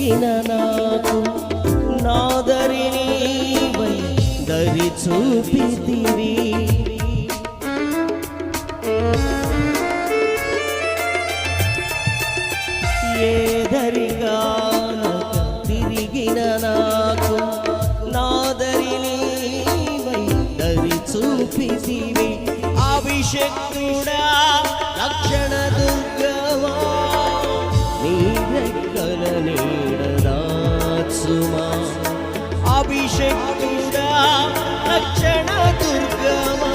తిరిగిన నాకు నాదరి నీవై దరి చూపితివి. ఏ దరిగానక తిరిగిన నాకు నాదరి నీవై దరి చూపితివి. అభిషేకుడా రక్షణ దుర్గమా నీ రెక్కల నీడ దాచుమా. అభిషేకుడా రక్షణ దుర్గమా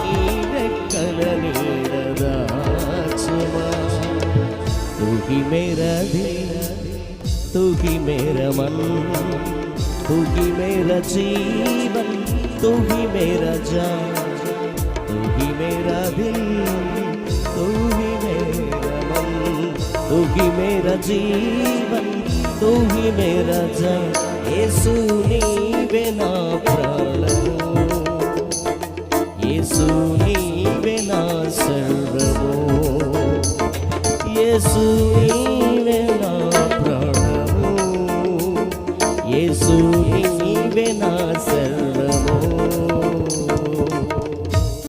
నీ రెక్కల నీడ దాచుమా. तू ही मेरा दिल, तू ही मेरा मन, तू ही मेरा जीवन, तू ही मेरा जान. तू ही मेरा दिल, तू ही मेरा मन, तू ही मेरा जीवन, तू ही मेरा जान. యేసు నీవే నా ప్రాణము, యేసు నీవే నా సర్వము. యేసు నీవే నా ప్రాణము, యేసు